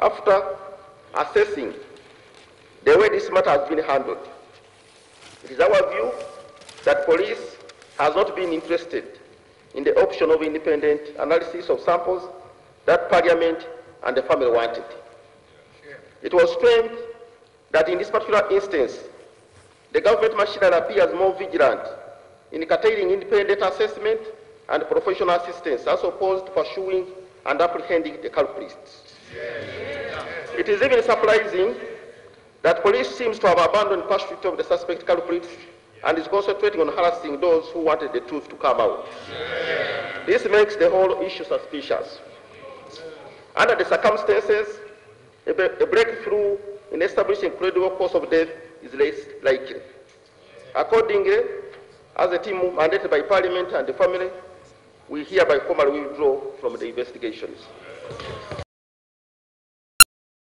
After assessing the way this matter has been handled, it is our view that police has not been interested in the option of independent analysis of samples that Parliament and the family wanted. It was claimed that in this particular instance, the government machinery appears more vigilant in curtailing independent assessment and professional assistance as opposed to pursuing and apprehending the culprits. It is even surprising that police seems to have abandoned pursuit of the suspect culprits and is concentrating on harassing those who wanted the truth to come out. This makes the whole issue suspicious. Under the circumstances, a breakthrough in establishing credible cause of death is less likely. Accordingly, as a team mandated by Parliament and the family, we hereby formally withdraw from the investigations.